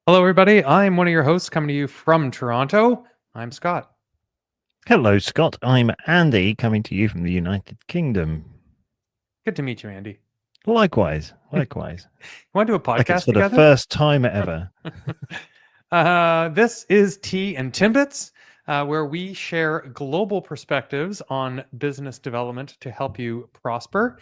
Hello, everybody. I'm one of your hosts coming to you from Toronto. I'm Scott. Hello, Scott. I'm Andy, coming to you from the United Kingdom. Good to meet you, Andy. Likewise, You likewise. want to do a Like it's podcast for the together? first time ever. This is Tea and Timbits, where we share global perspectives on business development to help you prosper.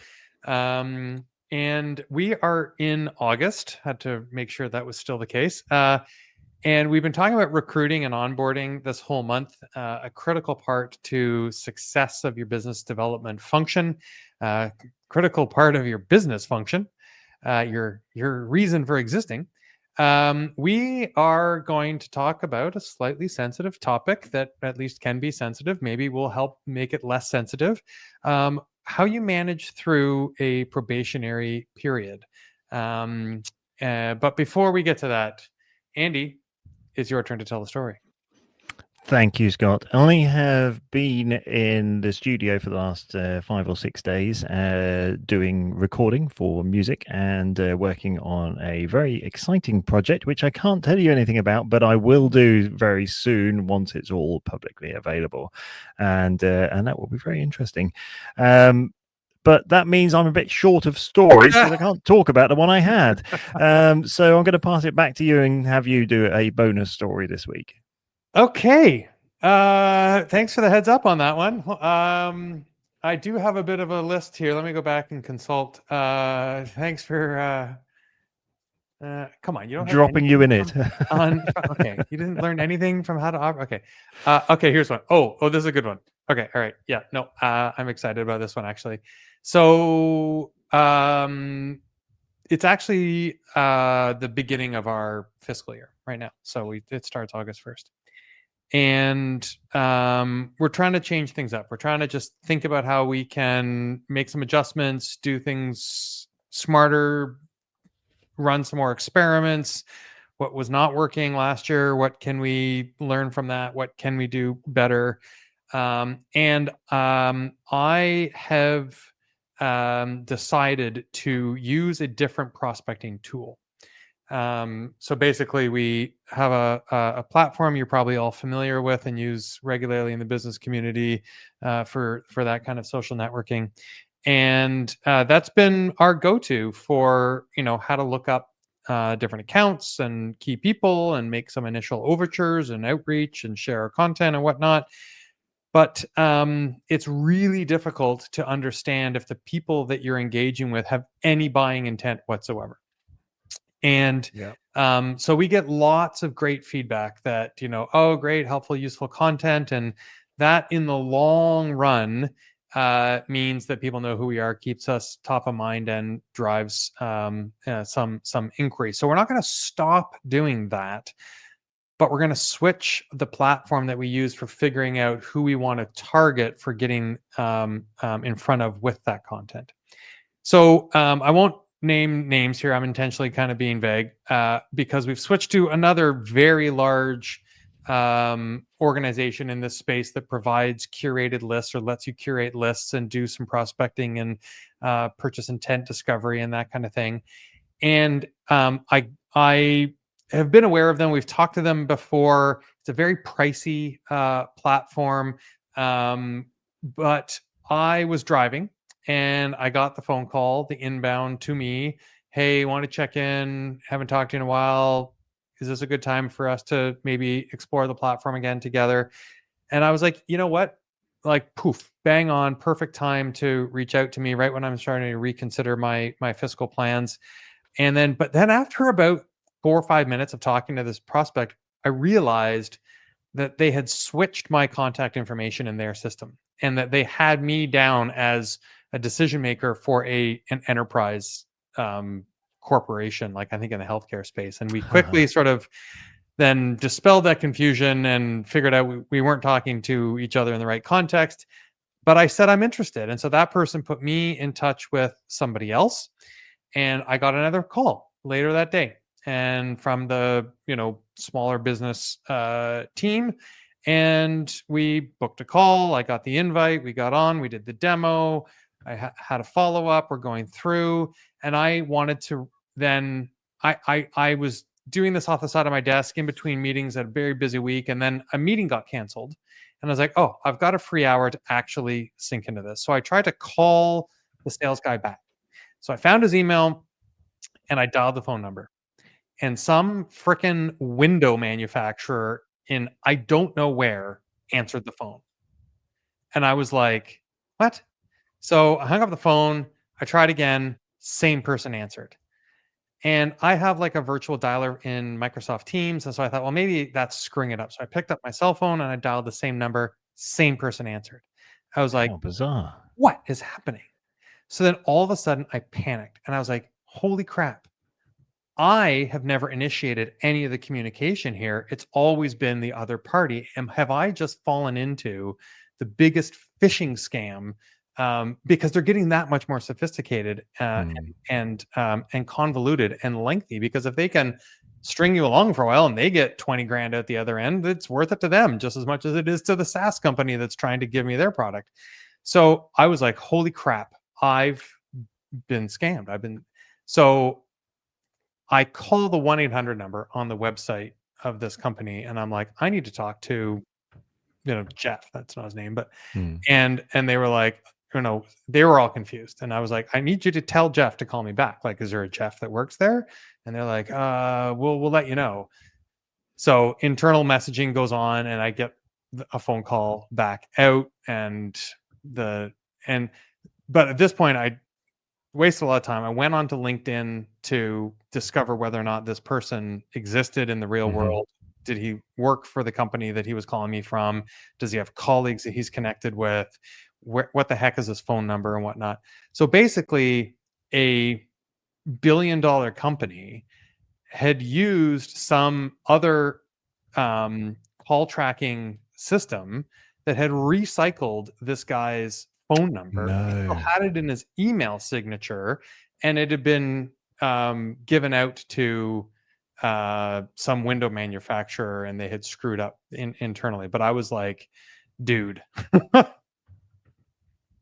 And we are in August. Had to make sure that was still the case. And we've been talking about recruiting and onboarding this whole month, a critical part to success of your business development function, critical part of your business function, your reason for existing. We are going to talk about a slightly sensitive topic that at least can be sensitive. Maybe we'll help make it less sensitive. How you manage through a probationary period. But before we get to that, Andy, it's your turn to tell the story. Thank you, Scott. I have been in the studio for the last 5 or 6 days doing recording for music and working on a very exciting project, which I can't tell you anything about, but I will do very soon once it's all publicly available. And that will be very interesting. But that means I'm a bit short of stories because I can't talk about the one I had. So I'm going to pass it back to you and have you do a bonus story this week. Okay. Thanks for the heads up on that one. I do have a bit of a list here. Let me go back and consult. Thanks for come on, you don't have Dropping you anything in it. from okay. You didn't learn anything from how to operate. Okay. Okay, here's one. Oh, this is a good one. Okay, all right. Yeah, no, I'm excited about this one actually. So it's actually the beginning of our fiscal year right now. So it starts August 1st. And we're trying to change things up. We're trying to just think about how we can make some adjustments, do things smarter, run some more experiments. What was not working last year? What can we learn from that? What can we do better? And I have decided to use a different prospecting tool. So basically, we have a platform you're probably all familiar with and use regularly in the business community for that kind of social networking, and that's been our go-to for how to look up different accounts and key people and make some initial overtures and outreach and share our content and whatnot. But it's really difficult to understand if the people that you're engaging with have any buying intent whatsoever. And Yeah. so we get lots of great feedback that, oh, great, helpful, useful content. And that in the long run means that people know who we are, keeps us top of mind, and drives some inquiry. So we're not going to stop doing that, but we're going to switch the platform that we use for figuring out who we want to target for getting in front of with that content. So I won't name names here. I'm intentionally kind of being vague because we've switched to another very large organization in this space that provides curated lists or lets you curate lists and do some prospecting and purchase intent discovery and that kind of thing. And I have been aware of them. We've talked to them before. It's a very pricey platform, but I was driving and I got the phone call, the inbound to me. Hey, want to check in? Haven't talked to you in a while. Is this a good time for us to maybe explore the platform again together? And I was like, you know what? Like, poof, bang on, perfect time to reach out to me right when I'm starting to reconsider my fiscal plans. But then after about 4 or 5 minutes of talking to this prospect, I realized that they had switched my contact information in their system and that they had me down as a decision maker for an enterprise corporation, like I think in the healthcare space. And we quickly sort of then dispelled that confusion and figured out we weren't talking to each other in the right context. But I said I'm interested. And so that person put me in touch with somebody else. And I got another call later that day and from the smaller business team, and we booked a call. I got the invite, we got on, we did the demo. I had a follow-up, we're going through, and I wanted to then I was doing this off the side of my desk in between meetings at a very busy week, and then a meeting got canceled. And I was like, oh, I've got a free hour to actually sink into this. So I tried to call the sales guy back. So I found his email and I dialed the phone number. And some freaking window manufacturer in I don't know where answered the phone. And I was like, what? So I hung up the phone. I tried again. Same person answered. And I have like a virtual dialer in Microsoft Teams. And so I thought, well, maybe that's screwing it up. So I picked up my cell phone and I dialed the same number. Same person answered. I was like, How bizarre. what is happening? So then all of a sudden I panicked and I was like, holy crap. I have never initiated any of the communication here. It's always been the other party. And have I just fallen into the biggest phishing scam? Because they're getting that much more sophisticated and convoluted and lengthy. Because if they can string you along for a while and they get 20 grand at the other end, it's worth it to them just as much as it is to the SaaS company that's trying to give me their product. So I was like, holy crap, I've been scammed. So I call the 1-800 number on the website of this company and I'm like, I need to talk to, Jeff, that's not his name, but, and they were like, they were all confused. And I was like, I need you to tell Jeff to call me back. Like, is there a Jeff that works there? And they're like, we'll let you know. So internal messaging goes on and I get a phone call back out but at this point I wasted a lot of time. I went onto LinkedIn to discover whether or not this person existed in the real world. Did he work for the company that he was calling me from? Does he have colleagues that he's connected with? What the heck is his phone number and whatnot? So basically, a billion-dollar company had used some other call tracking system that had recycled this guy's phone number. He still had it in his email signature, and it had been given out to some window manufacturer, and they had screwed up internally. But I was like, dude,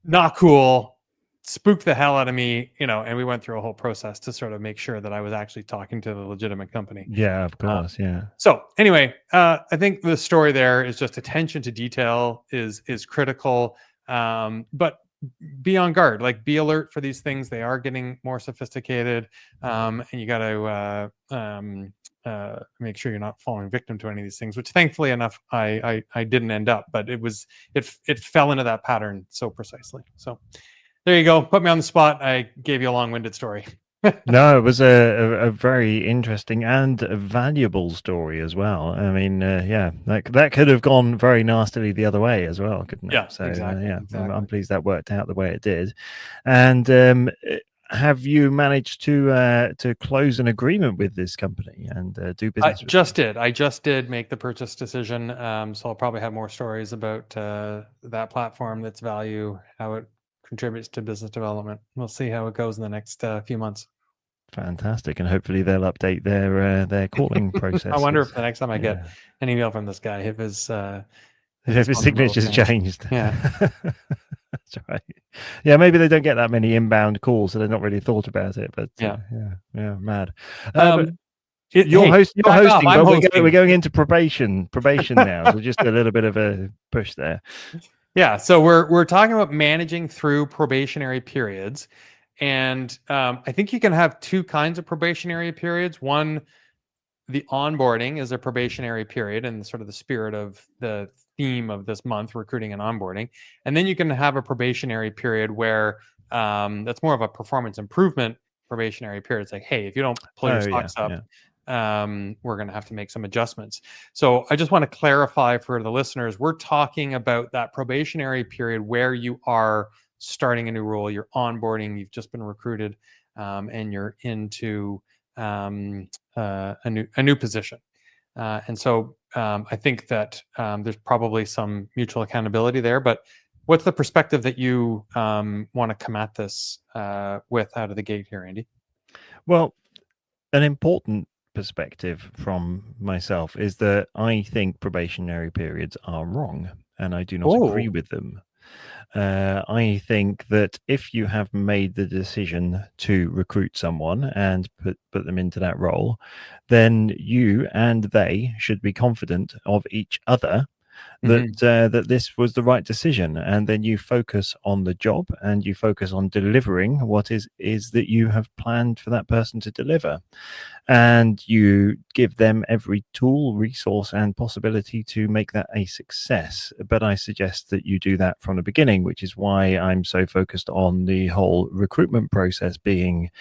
not cool. Spooked the hell out of me, and we went through a whole process to sort of make sure that I was actually talking to the legitimate company. Yeah, of course. Yeah. So anyway, I think the story there is just attention to detail is critical. But be on guard, like be alert for these things. They are getting more sophisticated, and you got to make sure you're not falling victim to any of these things. Which, thankfully enough, I didn't end up, but it fell into that pattern so precisely. So there you go. Put me on the spot. I gave you a long-winded story. No, it was a very interesting and a valuable story as well. I mean, yeah, that could have gone very nastily the other way as well, couldn't it? Yeah, so exactly, yeah, exactly. I'm pleased that worked out the way it did. And have you managed to close an agreement with this company and do business? I just did make the purchase decision. So I'll probably have more stories about that platform, its value, how it contributes to business development. We'll see how it goes in the next few months. Fantastic, and hopefully they'll update their calling process. I wonder if the next time I get an email from this guy, if his signature's changed. Yeah. That's right. Yeah, maybe they don't get that many inbound calls, so they're not really thought about it. But yeah, mad. But you're hosting. We're going into probation now, so just a little bit of a push there. Yeah, so we're talking about managing through probationary periods, and I think you can have two kinds of probationary periods. One, the onboarding is a probationary period and sort of the spirit of the theme of this month, recruiting and onboarding. And then you can have a probationary period where that's more of a performance improvement probationary period. It's like, hey, if you don't pull your socks up, we're going to have to make some adjustments. So I just want to clarify for the listeners, we're talking about that probationary period where you are starting a new role, you're onboarding, you've just been recruited, and you're into a new position. And so I think that there's probably some mutual accountability there. But what's the perspective that you want to come at this with out of the gate here, Andy? Well, an important perspective from myself is that I think probationary periods are wrong, and I do not agree with them. I think that if you have made the decision to recruit someone and put them into that role, then you and they should be confident of each other that Mhm. that this was the right decision, and then you focus on the job and you focus on delivering what is that you have planned for that person to deliver, and you give them every tool, resource, and possibility to make that a success. But I suggest that you do that from the beginning, which is why I'm so focused on the whole recruitment process being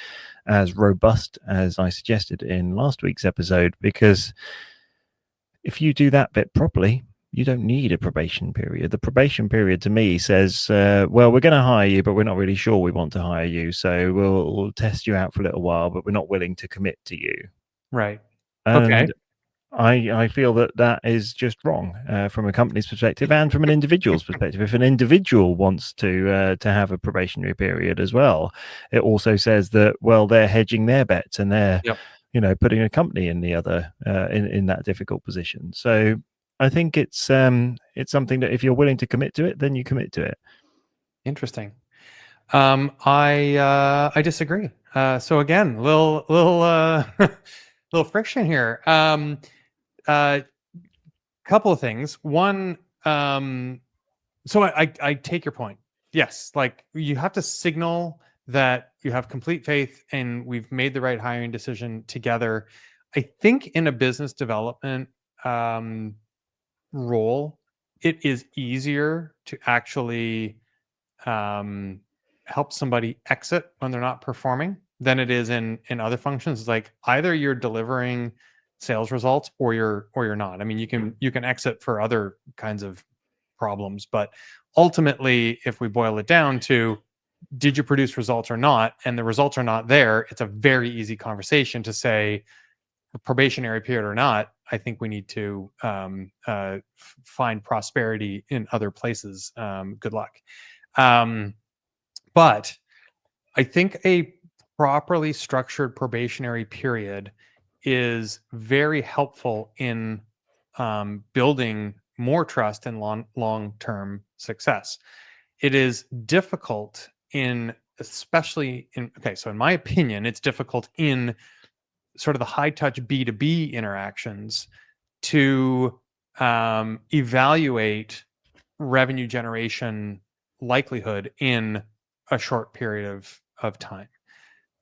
as robust as I suggested in last week's episode, because if you do that bit properly, you don't need a probation period. The probation period to me says, well, we're going to hire you, but we're not really sure we want to hire you. So we'll test you out for a little while, but we're not willing to commit to you. Right. Okay. And I feel that that is just wrong from a company's perspective and from an individual's perspective. If an individual wants to have a probationary period as well, it also says that, well, they're hedging their bets and they're Yep. putting a company in the other in that difficult position. So I think it's something that if you're willing to commit to it, then you commit to it. Interesting. I disagree. So again, little friction here. Couple of things. One, so I take your point. Yes, like you have to signal that you have complete faith and we've made the right hiring decision together. I think in a business development role, it is easier to actually um, help somebody exit when they're not performing than it is in other functions. It's like either you're delivering sales results or you're not. I mean, you can exit for other kinds of problems, but ultimately, if we boil it down to did you produce results or not, and the results are not there, it's a very easy conversation to say a probationary period or not. I think we need to find prosperity in other places. Good luck. Um, but I think a properly structured probationary period is very helpful in building more trust and long term success. It is difficult in, especially in, okay, so in my opinion, it's difficult in sort of the high touch B2B interactions to evaluate revenue generation likelihood in a short period of time.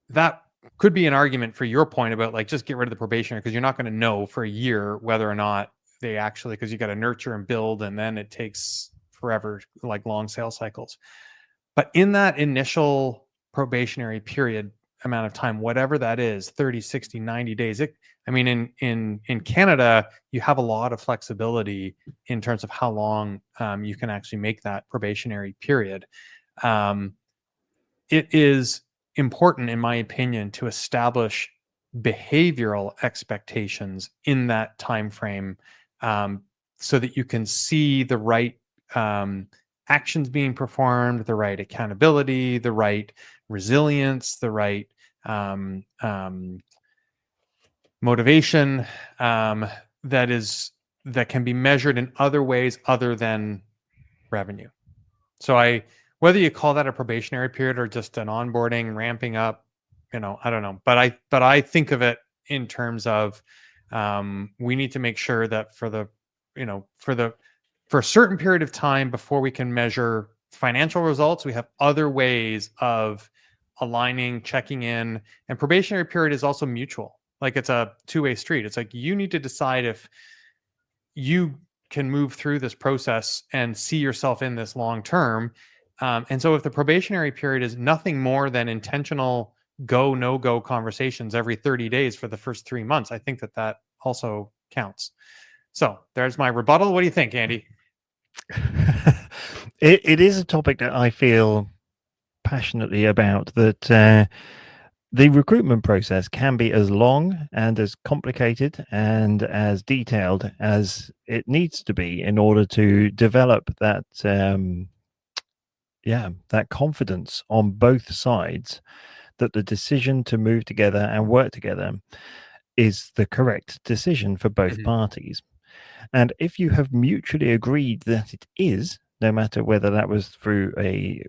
That could be an argument for your point about like just get rid of the probationary because you're not going to know for a year whether or not they actually, because you got to nurture and build and then it takes forever, like long sales cycles. But in that initial probationary period amount of time, whatever that is, 30, 60, 90 days, I mean, in Canada, you have a lot of flexibility in terms of how long you can actually make that probationary period. Um, it is important, in my opinion, to establish behavioral expectations in that time frame, so that you can see the right actions being performed, the right accountability, the right resilience, the right um, um, motivation, um, that is that can be measured in other ways other than revenue. So whether you call that a probationary period or just an onboarding, ramping up, I don't know. But I think of it in terms of we need to make sure that for a certain period of time before we can measure financial results, we have other ways of aligning, checking in, and probationary period is also mutual. Like it's a two-way street. It's like you need to decide if you can move through this process and see yourself in this long term. And so if the probationary period is nothing more than intentional go, no go conversations every 30 days for the first 3 months, I think that also counts. So there's my rebuttal. What do you think, Andy? It is a topic that I feel passionately about, that the recruitment process can be as long and as complicated and as detailed as it needs to be in order to develop that that confidence on both sides that the decision to move together and work together is the correct decision for both Mhm. parties. And if you have mutually agreed that it is, no matter whether that was through a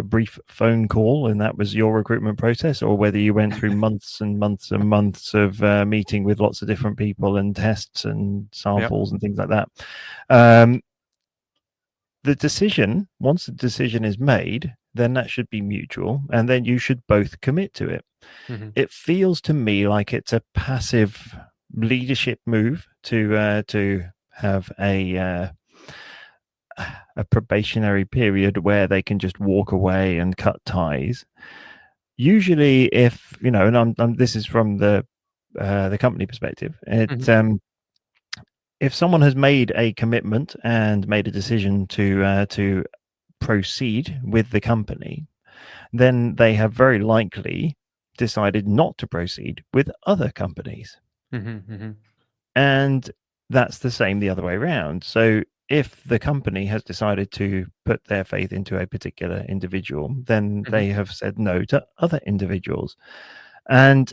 brief phone call and that was your recruitment process, or whether you went through months and months and months of meeting with lots of different people and tests and Yep. samples and things like that. Um, once the decision is made, then that should be mutual, and then you should both commit to it. Mm-hmm. It feels to me like it's a passive leadership move to have a probationary period where they can just walk away and cut ties. Usually, if you know, and this is from the company perspective, Mm-hmm. if someone has made a commitment and made a decision to proceed with the company, then they have very likely decided not to proceed with other companies. Mm-hmm. Mm-hmm. And that's the same the other way around. So if the company has decided to put their faith into a particular individual, then Mm-hmm. they have said no to other individuals. And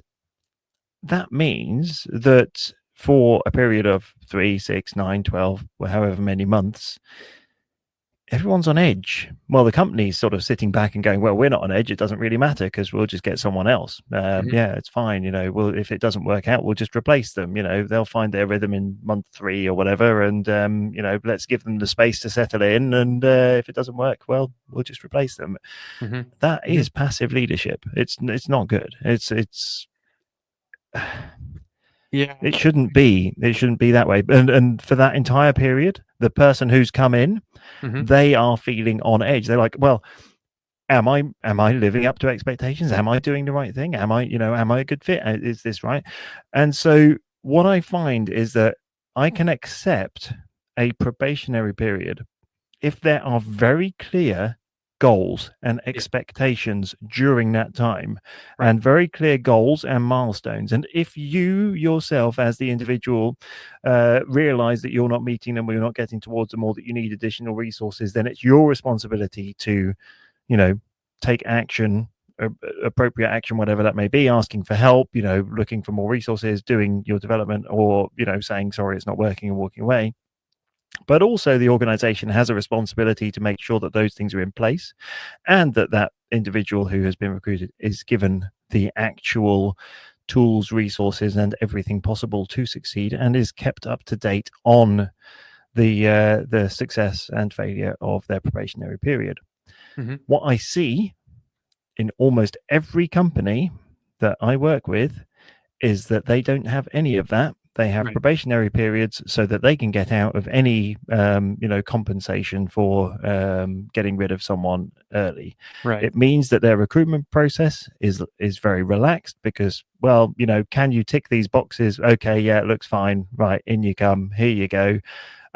that means that for a period of 3, 6, 9, 12, or however many months, everyone's on edge. Well, the company's sort of sitting back and going, well, we're not on edge. It doesn't really matter because we'll just get someone else. Mm-hmm. Yeah, it's fine. Well, if it doesn't work out, we'll just replace them. They'll find their rhythm in month 3 or whatever. And, let's give them the space to settle in. And if it doesn't work, well, we'll just replace them. Mm-hmm. That Mm-hmm. is passive leadership. It's not good. Yeah. It shouldn't be. It shouldn't be that way. And for that entire period, the person who's come in, Mm-hmm. they are feeling on edge. They're like, well, am I living up to expectations? Am I doing the right thing? Am I a good fit? Is this right? And so what I find is that I can accept a probationary period if there are very clear goals and Yeah. expectations during that time, Right. and very clear goals and milestones. And if you yourself as the individual realize that you're not meeting them, or you're not getting towards them, or that you need additional resources, then it's your responsibility to take action, appropriate action, whatever that may be, asking for help, looking for more resources, doing your development, or saying sorry, it's not working, and walking away. But also the organization has a responsibility to make sure that those things are in place, and that individual who has been recruited is given the actual tools, resources, and everything possible to succeed, and is kept up to date on the success and failure of their probationary period. Mm-hmm. What I see in almost every company that I work with is that they don't have any of that. They have Right. probationary periods so that they can get out of any, compensation for getting rid of someone early. Right. It means that their recruitment process is very relaxed because, well, can you tick these boxes? Okay, yeah, it looks fine. Right, in you come. Here you go.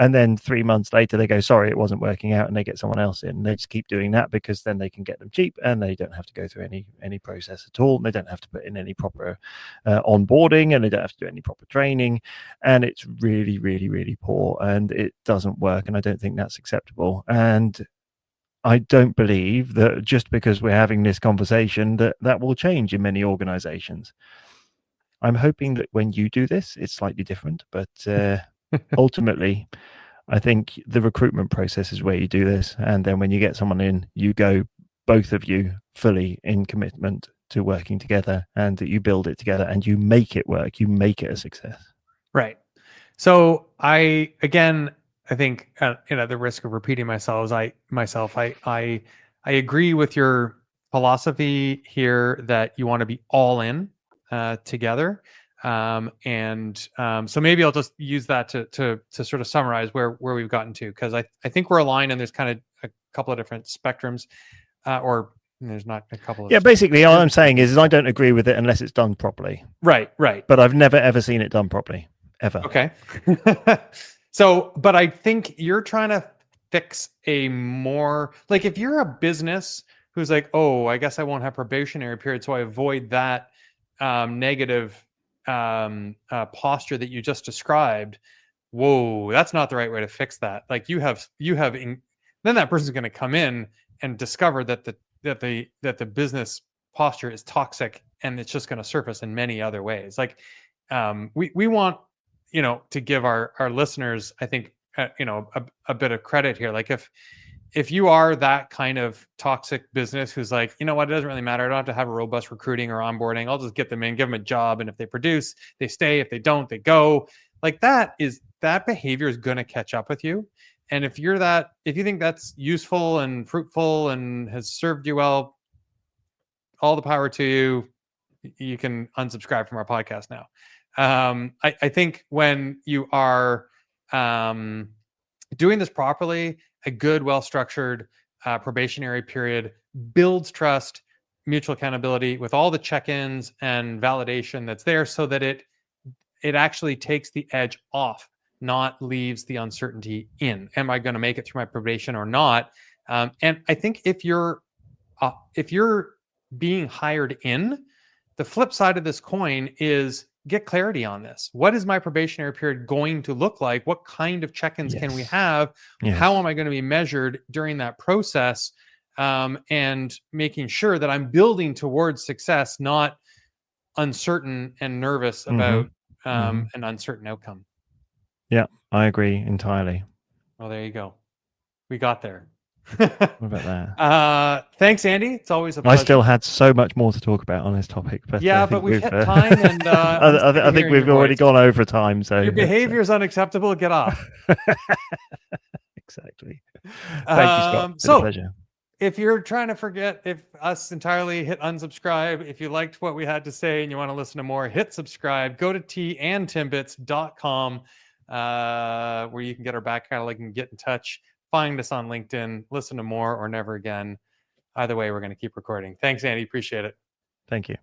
And then 3 months later, they go, sorry, it wasn't working out, and they get someone else in. They just keep doing that because then they can get them cheap, and they don't have to go through any process at all. They don't have to put in any proper onboarding, and they don't have to do any proper training. And it's really, really, really poor, and it doesn't work. And I don't think that's acceptable. And I don't believe that just because we're having this conversation that will change in many organizations. I'm hoping that when you do this, it's slightly different, but ultimately, I think the recruitment process is where you do this. And then when you get someone in, you go, both of you, fully in commitment to working together, and that you build it together and you make it work. You make it a success. Right. So I think, at the risk of repeating I agree with your philosophy here that you want to be all in together. So maybe I'll just use that to sort of summarize where we've gotten to, because I think we're aligned, and there's kind of a couple of different spectrums, or there's not a couple of Yeah, basically, all there's I'm saying is I don't agree with it unless it's done properly. right. But I've never, ever seen it done properly, ever. Okay. So, but I think you're trying to fix a more, like, if you're a business who's like, oh, I guess I won't have probationary period, so I avoid that negative posture that you just described. Whoa, that's not the right way to fix that. Like, then that person's going to come in and discover that the business posture is toxic, and it's just going to surface in many other ways. Like, we want, to give our listeners, I think, a bit of credit here. Like, if you are that kind of toxic business who's like, you know what, it doesn't really matter. I don't have to have a robust recruiting or onboarding. I'll just get them in, give them a job. And if they produce, they stay. If they don't, they go. Like that behavior is going to catch up with you. And if you think that's useful and fruitful and has served you well, all the power to you. You can unsubscribe from our podcast now. I think when you are doing this properly, a good, well-structured probationary period builds trust, mutual accountability with all the check-ins and validation that's there, so that it actually takes the edge off, not leaves the uncertainty in. Am I going to make it through my probation or not? And I think if you're being hired in, the flip side of this coin is get clarity on this. What is my probationary period going to look like? What kind of check-ins can we have? How am I going to be measured during that process? And making sure that I'm building towards success, not uncertain and nervous about an uncertain outcome. Yeah, I agree entirely. Well, there you go. We got there. What about that? Thanks, Andy. It's always a pleasure. I still had so much more to talk about on this topic, but yeah, but we've hit time, and I think we've already gone over time. So your behavior is unacceptable. Get off. Exactly. Thank you, Scott. It's a pleasure. If you're trying to forget us entirely, hit unsubscribe. If you liked what we had to say and you want to listen to more, hit subscribe. Go to tandtimbits.com where you can get our back catalog and get in touch. Find us on LinkedIn. Listen to more or never again. Either way, we're going to keep recording. Thanks, Andy. Appreciate it. Thank you.